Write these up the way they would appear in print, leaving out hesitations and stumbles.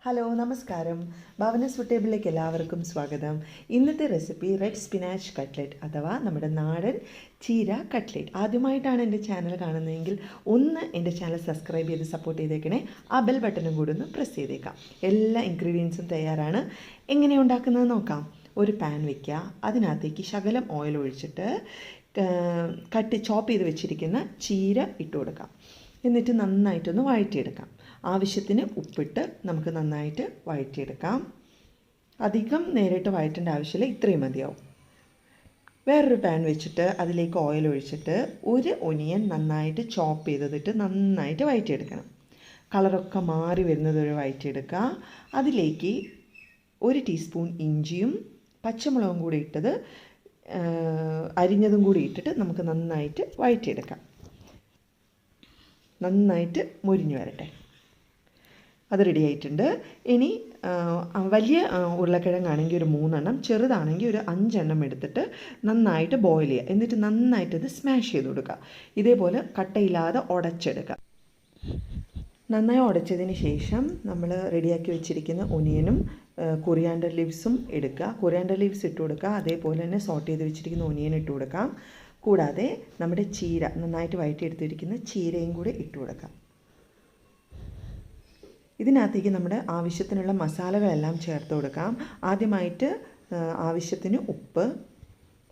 Hello നമസ്കാരം. ഭവന സുട്ടേബിളിലേക്ക് എല്ലാവർക്കും സ്വാഗതം. ഇന്നത്തെ റെസിപ്പി റെഡ് സ്പിനാച്ച് കട്ട്ലെറ്റ് അഥവാ നമ്മുടെ നാടൻ ചീര കട്ട്ലെറ്റ്. ആദ്യമായിട്ടാണ് എൻ്റെ ചാനൽ കാണുന്നതെങ്കിൽ ഒന്ന് എൻ്റെ ചാനൽ സബ്സ്ക്രൈബ് ചെയ്ത് സപ്പോർട്ട് ചെയ്തേക്കണേ. ആ ബെൽ ബട്ടണും കൂടി ഒന്ന് പ്രസ് ചെയ്തേക്കാം. എല്ലാ ഇൻഗ്രീഡിയൻസും തയ്യാറാണ്. എങ്ങനെ ഉണ്ടാക്കുന്നത് നോക്കാം. ഒരു പാൻ വയ്ക്കുക. അതിനകത്തേക്ക് ശകലം ഓയിൽ ഒഴിച്ചിട്ട് ചോപ്പ് ചെയ്ത് വെച്ചിരിക്കുന്ന ചീര ഇട്ട് കൊടുക്കാം. എന്നിട്ട് നന്നായിട്ടൊന്ന് വഴറ്റിയെടുക്കാം. ആവശ്യത്തിന് ഉപ്പിട്ട് നമുക്ക് നന്നായിട്ട് വഴറ്റിയെടുക്കാം. അധികം നേരിട്ട് വഴറ്റേണ്ട ആവശ്യമില്ല, ഇത്രയും മതിയാവും. വേറൊരു പാൻ വെച്ചിട്ട് അതിലേക്ക് ഓയിൽ ഒഴിച്ചിട്ട് ഒരു ഒനിയൻ നന്നായിട്ട് ചോപ്പ് ചെയ്തിട്ട് നന്നായിട്ട് വഴറ്റിയെടുക്കണം. കളറൊക്കെ മാറി വരുന്നത് വരെ വഴറ്റിയെടുക്കുക. അതിലേക്ക് 1 ടീസ്പൂൺ ഇഞ്ചിയും പച്ചമുളകും കൂടി ഇട്ടത് അരിഞ്ഞതും കൂടി ഇട്ടിട്ട് നമുക്ക് നന്നായിട്ട് വഴറ്റിയെടുക്കാം. നന്നായിട്ട് മുരിഞ്ഞു വരട്ടെ. അത് റെഡി ആയിട്ടുണ്ട്. ഇനി വലിയ ഉരുളക്കിഴങ്ങാണെങ്കിൽ ഒരു 3 എണ്ണം, ചെറുതാണെങ്കിൽ ഒരു 5 എണ്ണം എടുത്തിട്ട് നന്നായിട്ട് ബോയിൽ ചെയ്യുക. എന്നിട്ട് നന്നായിട്ടത് സ്മാഷ് ചെയ്ത് കൊടുക്കുക. ഇതേപോലെ കട്ടയില്ലാതെ ഉടച്ചെടുക്കുക. നന്നായി ഉടച്ചതിന് ശേഷം നമ്മൾ റെഡിയാക്കി വെച്ചിരിക്കുന്ന ഒനിയനും കൊറിയാണ്ടർ ലീവ്സും എടുക്കുക. കൊറിയാണ്ടർ ലീവ്സ് ഇട്ട് കൊടുക്കുക. അതേപോലെ തന്നെ സോട്ട് ചെയ്ത് വെച്ചിരിക്കുന്ന ഒനിയൻ ഇട്ട് കൊടുക്കാം. കൂടാതെ നമ്മുടെ ചീര നന്നായിട്ട് വഴറ്റിയെടുത്തിരിക്കുന്ന ചീരയും കൂടി ഇട്ട് കൊടുക്കാം. ഇതിനകത്തേക്ക് നമ്മുടെ ആവശ്യത്തിനുള്ള മസാലകളെല്ലാം ചേർത്ത് കൊടുക്കാം. ആദ്യമായിട്ട് ആവശ്യത്തിന് ഉപ്പ്,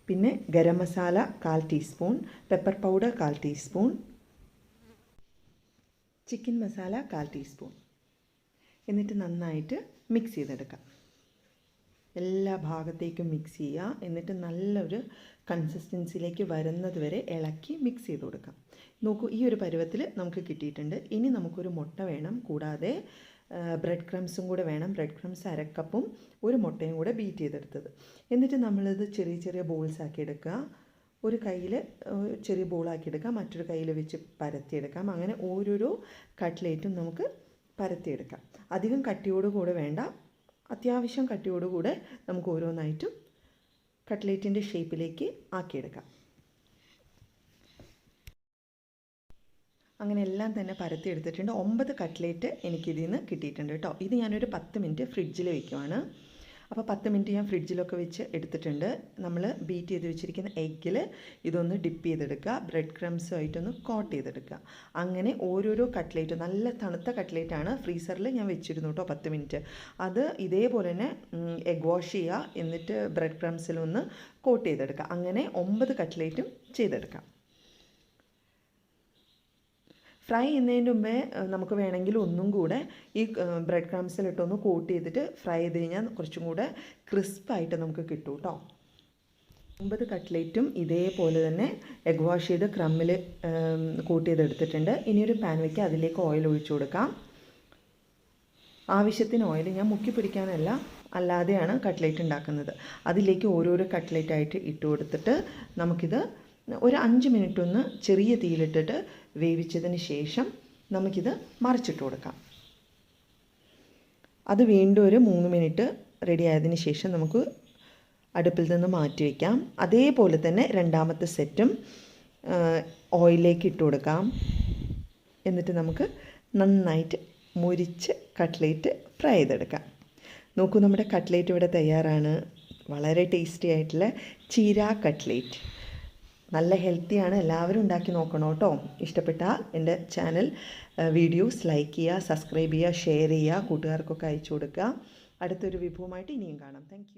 പിന്നെ garam masala 1/4 teaspoon, pepper powder 1/4 teaspoon, chicken masala 1/4 teaspoon. എന്നിട്ട് നന്നായിട്ട് മിക്സ് ചെയ്തെടുക്കാം. എല്ലാ ഭാഗത്തേക്കും മിക്സ് ചെയ്യുക. എന്നിട്ട് നല്ലൊരു കൺസിസ്റ്റൻസിയിലേക്ക് വരുന്നത് വരെ ഇളക്കി മിക്സ് ചെയ്ത് കൊടുക്കാം. നോക്കൂ, ഈ ഒരു പരുവത്തിൽ നമുക്ക് കിട്ടിയിട്ടുണ്ട്. ഇനി നമുക്കൊരു മുട്ട വേണം. കൂടാതെ ബ്രെഡ് ക്രംസും കൂടെ വേണം. ബ്രെഡ് ക്രംസ് 1/2 കപ്പും ഒരു മുട്ടയും കൂടെ ബീറ്റ് ചെയ്തെടുത്തത്. എന്നിട്ട് നമ്മളിത് ചെറിയ ചെറിയ ബോൾസ് ആക്കി എടുക്കുക. ഒരു കയ്യിൽ ചെറിയ ബോളാക്കി എടുക്കാം, മറ്റൊരു കയ്യിൽ വെച്ച് പരത്തിയെടുക്കാം. അങ്ങനെ ഓരോരോ കട്ട്ലേറ്റും നമുക്ക് പരത്തിയെടുക്കാം. അധികം കട്ടിയോടുകൂടെ വേണ്ട, അത്യാവശ്യം കട്ടിയോടുകൂടെ നമുക്ക് ഓരോന്നായിട്ടും കട്ട്ലേറ്റിൻ്റെ ഷേപ്പിലേക്ക് ആക്കിയെടുക്കാം. അങ്ങനെ എല്ലാം തന്നെ പരത്തി എടുത്തിട്ടുണ്ട്. 9 കട്ട്ലേറ്റ് എനിക്കിതിൽ നിന്ന് കിട്ടിയിട്ടുണ്ട് കേട്ടോ. ഇത് ഞാനൊരു 10 മിനിറ്റ് ഫ്രിഡ്ജിൽ വയ്ക്കുവാണ്. അപ്പോൾ 10 മിനിറ്റ് ഞാൻ ഫ്രിഡ്ജിലൊക്കെ വെച്ച് എടുത്തിട്ടുണ്ട്. നമ്മൾ ബീറ്റ് ചെയ്ത് വെച്ചിരിക്കുന്ന എഗ്ഗിൽ ഇതൊന്ന് ഡിപ്പ് ചെയ്തെടുക്കുക. ബ്രെഡ് ക്രംസുമായിട്ടൊന്ന് കോട്ട് ചെയ്തെടുക്കുക. അങ്ങനെ ഓരോരോ കട്ട്ലേറ്റ്, നല്ല തണുത്ത കട്ട്ലേറ്റാണ്, ഫ്രീസറിൽ ഞാൻ വെച്ചിരുന്നു കേട്ടോ 10 മിനിറ്റ്. അത് ഇതേപോലെ തന്നെ എഗ് വാഷ് ചെയ്യുക. എന്നിട്ട് ബ്രെഡ് ക്രംസിലൊന്ന് കോട്ട് ചെയ്തെടുക്കുക. അങ്ങനെ 9 കട്ട്ലേറ്റും ചെയ്തെടുക്കാം. ഫ്രൈ ചെയ്യുന്നതിന് മുമ്പേ നമുക്ക് വേണമെങ്കിൽ ഒന്നും കൂടെ ഈ ബ്രെഡ് ക്രംസിലിട്ടൊന്ന് കോട്ട് ചെയ്തിട്ട് ഫ്രൈ ചെയ്ത് കഴിഞ്ഞാൽ കുറച്ചും കൂടെ ക്രിസ്പായിട്ട് നമുക്ക് കിട്ടും കേട്ടോ. 9 കട്ട്ലേറ്റും ഇതേപോലെ തന്നെ എഗ് വാഷ് ചെയ്ത് ക്രമ്മിൽ കോട്ട് ചെയ്തെടുത്തിട്ടുണ്ട്. ഇനിയൊരു പാൻ വയ്ക്കുക. അതിലേക്ക് ഓയിൽ ഒഴിച്ചു കൊടുക്കാം. ആവശ്യത്തിന് ഓയിൽ. ഞാൻ മുക്കി പിടിക്കാനല്ല, അല്ലാതെയാണ് കട്ട്ലേറ്റ് ഉണ്ടാക്കുന്നത്. അതിലേക്ക് ഓരോരോ കട്ട്ലേറ്റായിട്ട് ഇട്ട് കൊടുത്തിട്ട് നമുക്കിത് ഒരു 5 മിനിറ്റ് ഒന്ന് ചെറിയ തീയിലിട്ടിട്ട് വേവിച്ചതിന് ശേഷം നമുക്കിത് മറിച്ചിട്ട് കൊടുക്കാം. അത് വീണ്ടും ഒരു 3 മിനിറ്റ് റെഡി ആയതിന് ശേഷം നമുക്ക് അടുപ്പിൽ നിന്ന് മാറ്റി വയ്ക്കാം. അതേപോലെ തന്നെ രണ്ടാമത്തെ സെറ്റും ഓയിലേക്ക് ഇട്ട് കൊടുക്കാം. എന്നിട്ട് നമുക്ക് നന്നായിട്ട് മുരിച്ച് കട്ട്ലേറ്റ് ഫ്രൈ ചെയ്തെടുക്കാം. നോക്കൂ, നമ്മുടെ കട്ട്ലേറ്റ് ഇവിടെ തയ്യാറാണ്. വളരെ ടേസ്റ്റി ആയിട്ടുള്ള ചീര കട്ട്ലേറ്റ്. നല്ല ഹെൽത്തിയാണ്. എല്ലാവരും ഉണ്ടാക്കി നോക്കണം കേട്ടോ. ഇഷ്ടപ്പെട്ടാൽ എൻ്റെ ചാനൽ വീഡിയോസ് ലൈക്ക് ചെയ്യുക, സബ്സ്ക്രൈബ് ചെയ്യുക, ഷെയർ ചെയ്യുക, കൂട്ടുകാർക്കൊക്കെ അയച്ചു കൊടുക്കുക. അടുത്തൊരു വിഭവമായിട്ട് ഇനിയും കാണാം. താങ്ക്